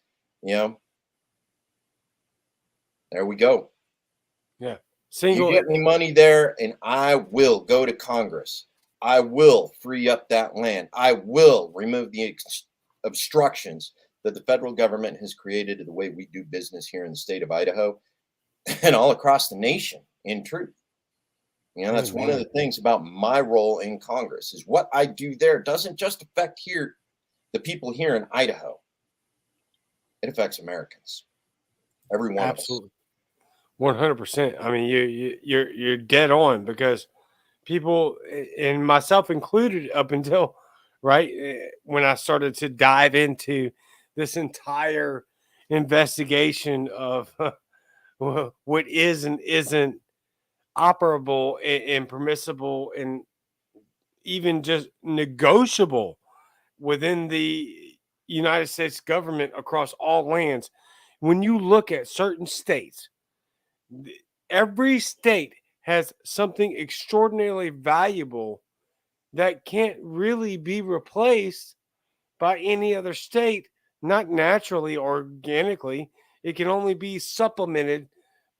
There we go. Yeah. You Single. get me money there, and I will go to Congress. I will free up that land. I will remove the obstructions that the federal government has created to the way we do business here in the state of Idaho and all across the nation, in truth. That's one of Amen. the things about my role in Congress is what I do there doesn't just affect the people here in Idaho. It affects Americans, every one of us. Absolutely. 100%. I mean, you're dead on, because people, and myself included, up until right when I started to dive into this entire investigation of what is and isn't operable and permissible and even just negotiable within the United States government across all lands. When you look at certain states, every state has something extraordinarily valuable that can't really be replaced by any other state, not naturally or organically. It can only be supplemented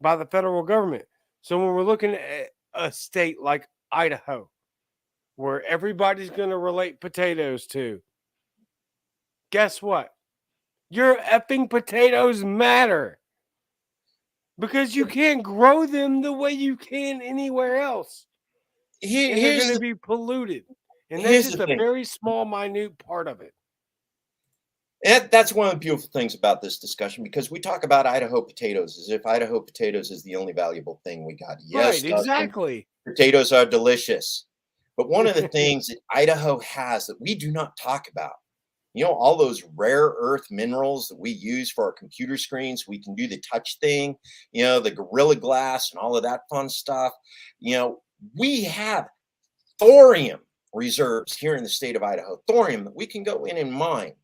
by the federal government. So when we're looking at a state like Idaho, where everybody's going to relate potatoes to, guess what? Your effing potatoes matter, because you can't grow them the way you can anywhere else. And they're Here's going to the be polluted. And that's here's the just a thing. very small, minute part of it. And that's one of the beautiful things about this discussion, because we talk about Idaho potatoes as if Idaho potatoes is the only valuable thing we got. Yes, Right, Dustin, exactly. potatoes are delicious. But one of the things that Idaho has that we do not talk about, all those rare earth minerals that we use for our computer screens, we can do the touch thing, the Gorilla Glass and all of that fun stuff. We have thorium reserves here in the state of Idaho, thorium that we can go in and mine.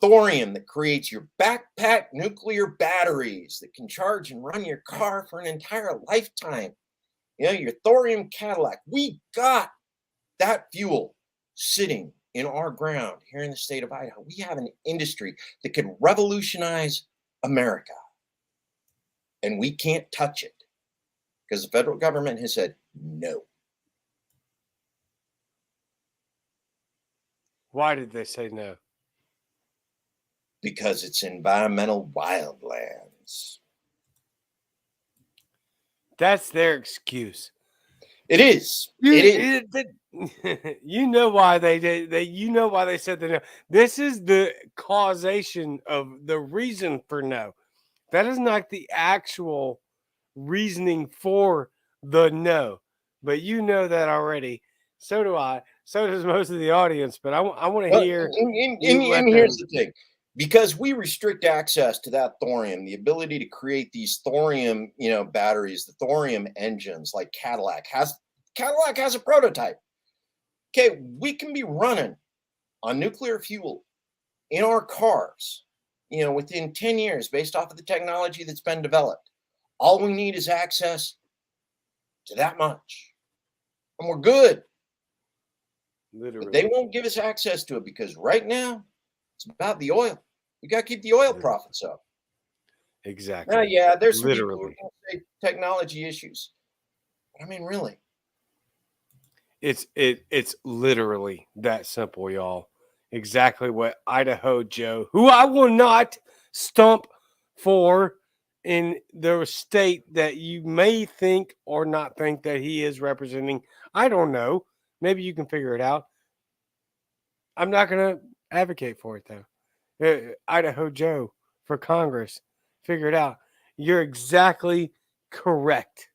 Thorium that creates your backpack nuclear batteries that can charge and run your car for an entire lifetime. Your thorium Cadillac. We got that fuel sitting in our ground here in the state of Idaho. We have an industry that could revolutionize America, and we can't touch it because the federal government has said no. Why did they say no? Because it's environmental wildlands. That's their excuse. It is. You, It is. you know why they did. You know why they said the no. This is the causation of the reason for no. That is not the actual reasoning for the no. but you know that already. So do I. So does most of the audience. But I want to Well, hear you and let here's them. the thing, because we restrict access to that thorium, the ability to create these thorium, batteries, the thorium engines, like Cadillac has a prototype. Okay, we can be running on nuclear fuel in our cars, within 10 years, based off of the technology that's been developed. All we need is access to that much, and we're good. But they Literally. won't give us access to it because right now it's about the oil. We got to keep the oil Mhm. profits up. Now, Exactly. yeah, there's some people who are Literally. going to say technology issues. But I mean, really, It's literally that simple, y'all. Exactly what Idaho Joe, who I will not stump for in the state that you may think or not think that he is representing. I don't know. Maybe you can figure it out. I'm not going to advocate for it though. Idaho Joe for Congress. Figure it out. You're exactly correct.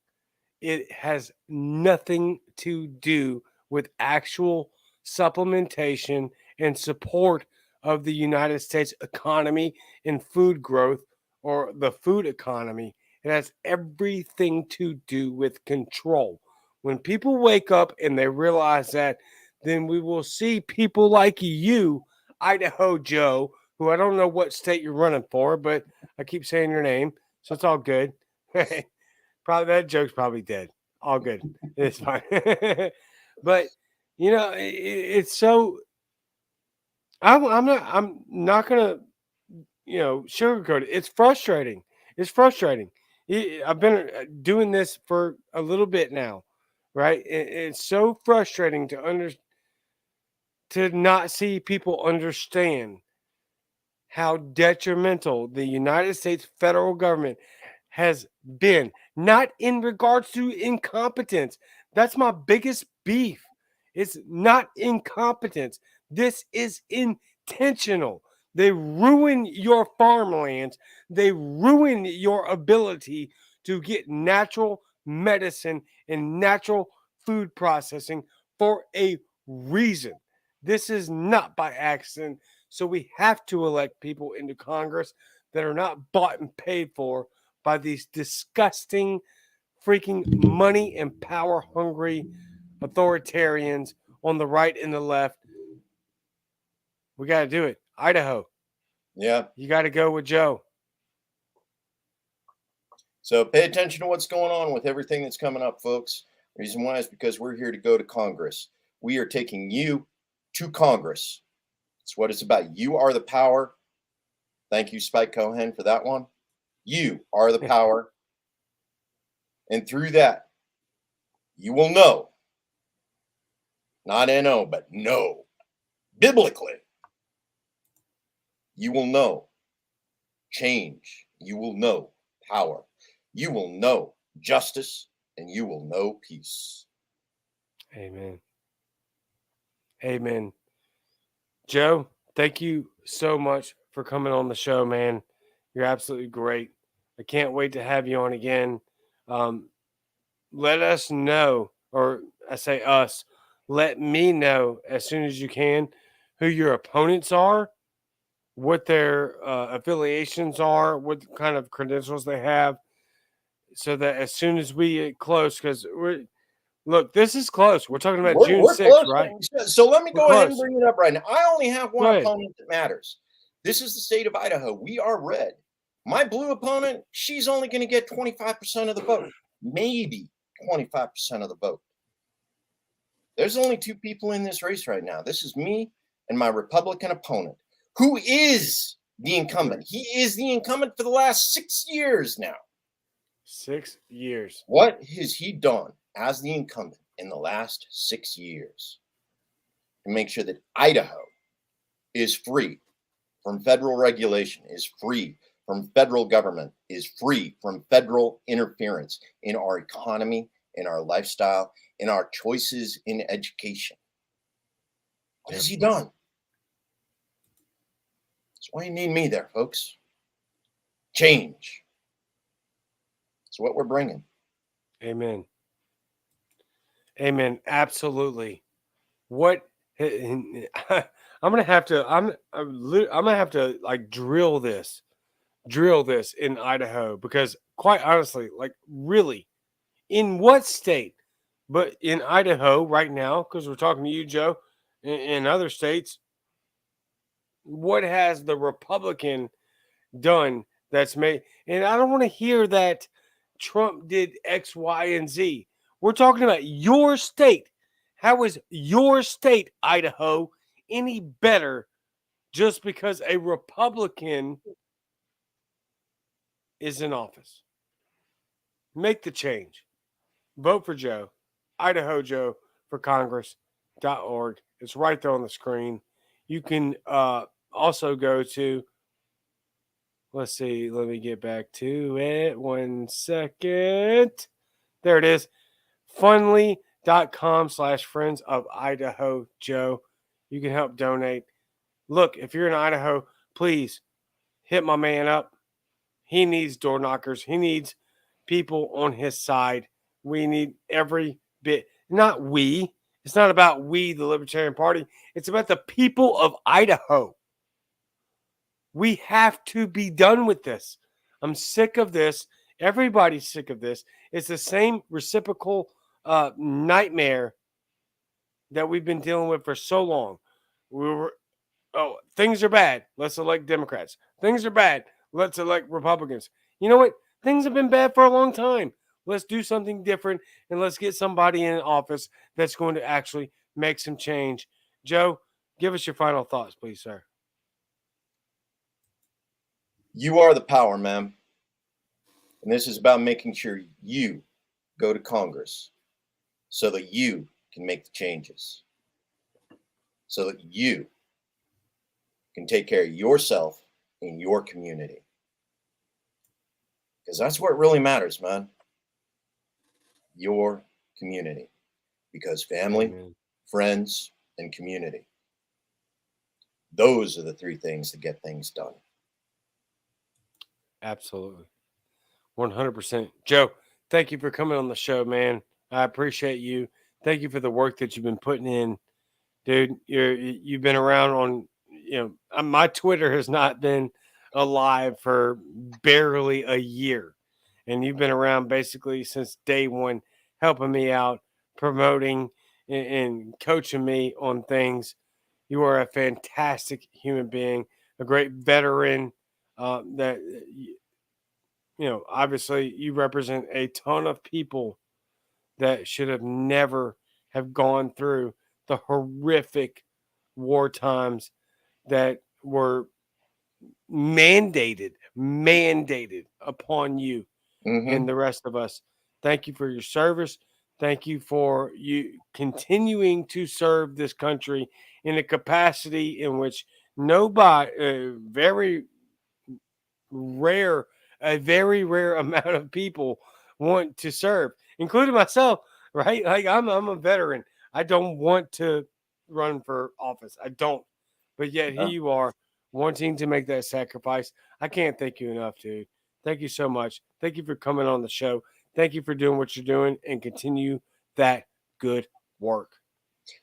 It has nothing to do with actual supplementation and support of the United States economy and food growth or the food economy. It has everything to do with control. When people wake up and they realize that, then we will see people like you, Idaho Joe, who I don't know what state you're running for, but I keep saying your name, so it's all good. Probably that joke's probably dead. All good. It's fine. But it's so I'm not gonna sugarcoat it. It's frustrating. It's frustrating. I've been doing this for a little bit now, right? It's so frustrating to not see people understand how detrimental the United States federal government has been, not in regards to incompetence. That's my biggest beef. It's not incompetence. This is intentional. They ruin your farmlands. They ruin your ability to get natural medicine and natural food processing for a reason. This is not by accident. So we have to elect people into Congress that are not bought and paid for by these disgusting, freaking money and power hungry authoritarians on the right and the left. We got to do it. Idaho, yeah. you got to go with Joe. So pay attention to what's going on with everything that's coming up, folks. Reason why is because we're here to go to Congress. We are taking you to Congress. It's what it's about. You are the power. Thank you, Spike Cohen, for that one. You are the power. And through that, you will know, not NO, but know, biblically, you will know change. You will know power. You will know justice, and you will know peace. Amen. Amen. Joe, thank you so much for coming on the show, man. You're absolutely great. I can't wait to have you on again. Um, let us know, or I say us, let me know as soon as you can who your opponents are, what their affiliations are, what kind of credentials they have, so that as soon as we get close, because look, this is close. We're talking about June We're 6th, close. right? So let me We're go ahead and close. bring it up right now. I only have Go one ahead. opponent that matters. This is the state of Idaho. We are red. My blue opponent, she's only going to get 25% of the vote, maybe 25% of the vote. There's only two people in this race right now. This is me and my Republican opponent, who is the incumbent. He is the incumbent for the last 6 years now. 6 years. What has he done as the incumbent in the last 6 years to make sure that Idaho is free from federal regulation, is free from federal government, is free from federal interference in our economy, in our lifestyle, in our choices in education? What has he done? That's why you need me there, folks. Change. That's what we're bringing. Amen. Amen. Absolutely. What I'm gonna have to I'm gonna have to like drill this in Idaho because quite honestly, like really, in what state? But in Idaho right now, because we're talking to you, Joe, in other states, what has the Republican done that's made? And I don't want to hear that Trump did X, Y, and Z. We're talking about your state. How is your state, Idaho, any better just because a Republican is in office? Make the change. Vote for Joe. Idaho Joe for Congress.org. It's right there on the screen. You can also go to, let's see, let me get back to it. 1 second. There it is. Funly.com/friends of Idaho Joe. You can help donate. Look, if you're in Idaho, please hit my man up. He needs door knockers. He needs people on his side. We need every bit. Not we. It's not about we, the Libertarian Party. It's about the people of Idaho. We have to be done with this. I'm sick of this. Everybody's sick of this. It's the same reciprocal nightmare that we've been dealing with for so long. We were, oh, things are bad. Let's elect Democrats. Things are bad. Let's elect Republicans. You know what? Things have been bad for a long time. Let's do something different and let's get somebody in office that's going to actually make some change. Joe, give us your final thoughts, please, sir. You are the power, man. And this is about making sure you go to Congress so that you can make the changes, so that you can take care of yourself and your community. Because that's what really matters, man. Your community. Because family, Amen. friends, and community. Those are the three things that get things done. Absolutely. 100%. Joe, thank you for coming on the show, man. I appreciate you. Thank you for the work that you've been putting in. Dude, you've been around on, my Twitter has not been alive for barely a year. And you've been around basically since day one, helping me out, promoting and coaching me on things. You are a fantastic human being, a great veteran that obviously you represent a ton of people that should have never have gone through the horrific war times that were mandated upon you and Mm-hmm. the rest of us. Thank you for your service. Thank you for you continuing to serve this country in a capacity in which nobody, rare, a very rare amount of people want to serve, including myself. Right? Like I'm a veteran. I don't want to run for office. I don't. But yet here Yeah. you are wanting to make that sacrifice. I can't thank you enough, dude. Thank you so much. Thank you for coming on the show. Thank you for doing what you're doing and continue that good work.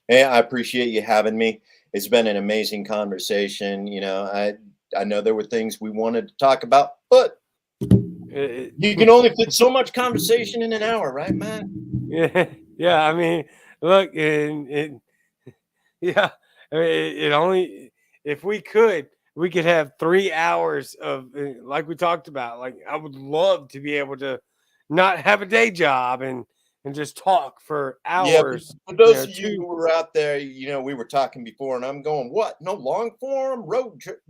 Hey, I appreciate you having me. It's been an amazing conversation. I know there were things we wanted to talk about, but you can only fit so much conversation in an hour, right, man? Yeah, yeah. I mean, look, yeah. I mean, it only if we could have 3 hours of like we talked about. Like I would love to be able to not have a day job and just talk for Yeah, but hours. for You those know, of you two. who were out there, we were talking before, and I'm going, what? No long form,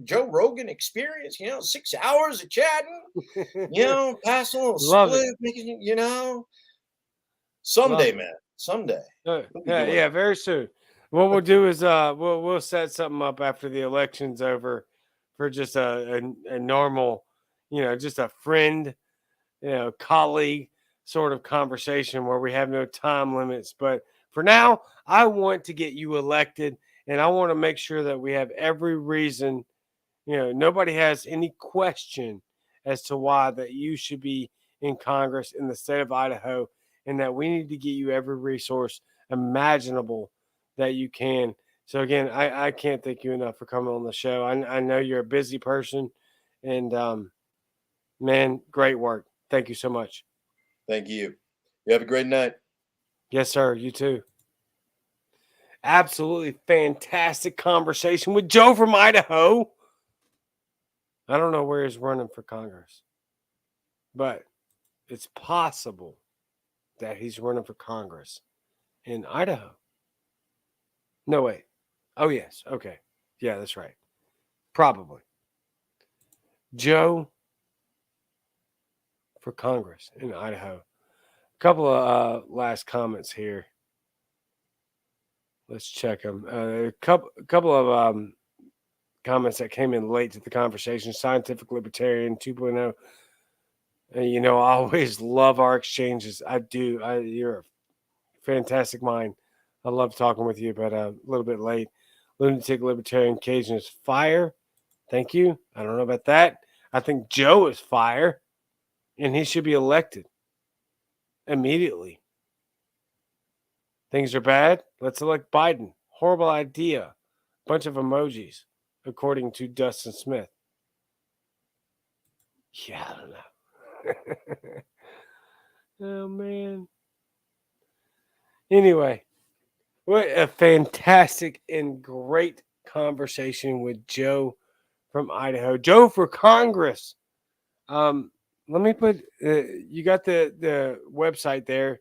Joe Rogan experience? 6 hours of chatting, passing a little Love it. split, making, Love someday, it. man, someday we'll be Yeah, doing yeah, very soon. What we'll do is we'll set something up after the election's over for just a normal, just a friend, colleague sort of conversation where we have no time limits. But for now, I want to get you elected and I want to make sure that we have every reason, nobody has any question as to why that you should be in Congress in the state of Idaho and that we need to get you every resource imaginable that you can. So again, I can't thank you enough for coming on the show. I know you're a busy person, and man, great work. Thank you so much. Thank you. You have a great night. Yes, sir. You too. Absolutely fantastic conversation with Joe from Idaho. I don't know where he's running for Congress, but it's possible that he's running for Congress in Idaho. No, wait. Oh, yes. Okay. Yeah, that's right. Probably. Joe for Congress in Idaho. A couple of last comments here. Let's check them. A couple of comments that came in late to the conversation. Scientific Libertarian 2.0. You know, I always love our exchanges. I do. You're a fantastic mind. I love talking with you, but a little bit late. Lunatic Libertarian Cajun is fire. Thank you. I don't know about that. I think Joe is fire, and he should be elected immediately. Things are bad. Let's elect Biden. Horrible idea. Bunch of emojis, according to Dustin Smith. Yeah, I don't know. Oh, man. Anyway, what a fantastic and great conversation with Joe from Idaho. Joe for Congress. Let me put, you got the website there,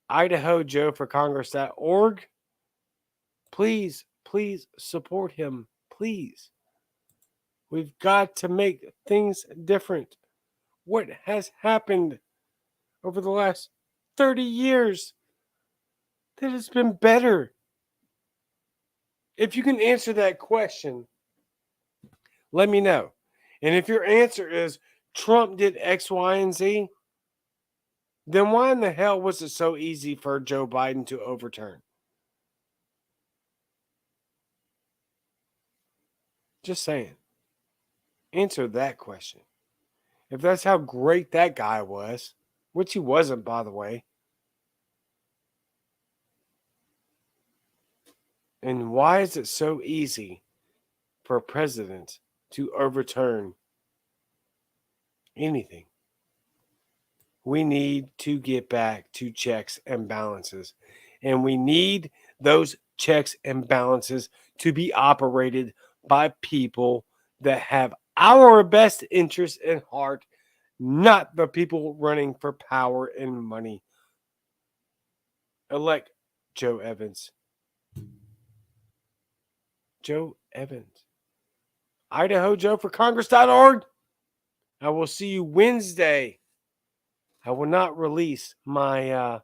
Idaho Joe for Congress.org. Please, please support him. Please. We've got to make things different. What has happened over the last 30 years that has been better? If you can answer that question, let me know. And if your answer is Trump did X, Y, and Z, then why in the hell was it so easy for Joe Biden to overturn? Just saying. Answer that question. If that's how great that guy was, which he wasn't, by the way, and why is it so easy for a president to overturn anything? We need to get back to checks and balances. And we need those checks and balances to be operated by people that have our best interest in heart, not the people running for power and money. Elect Joe Evans. Joe Evans. Idaho Joe for Congress.org. I will see you Wednesday. I will not release my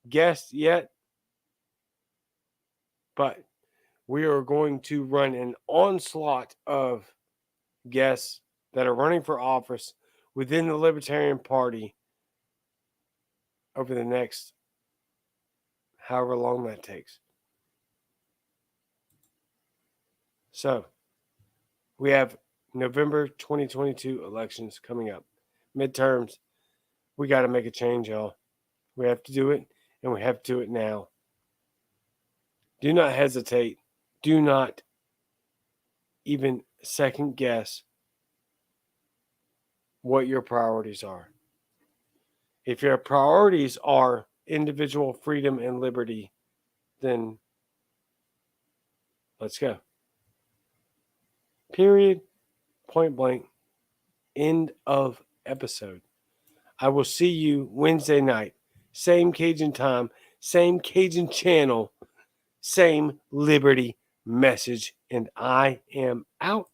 guest yet, but we are going to run an onslaught of guests that are running for office within the Libertarian Party over the next however long that takes. So, we have November 2022 elections coming up, midterms. We got to make a change, y'all. We have to do it, and we have to do it now. Do not hesitate. Do not even second guess what your priorities are. If your priorities are individual freedom and liberty, then let's go. Period. Point blank. End of episode. I will see you Wednesday night. Same Cajun time, same Cajun channel, same liberty message. And I am out.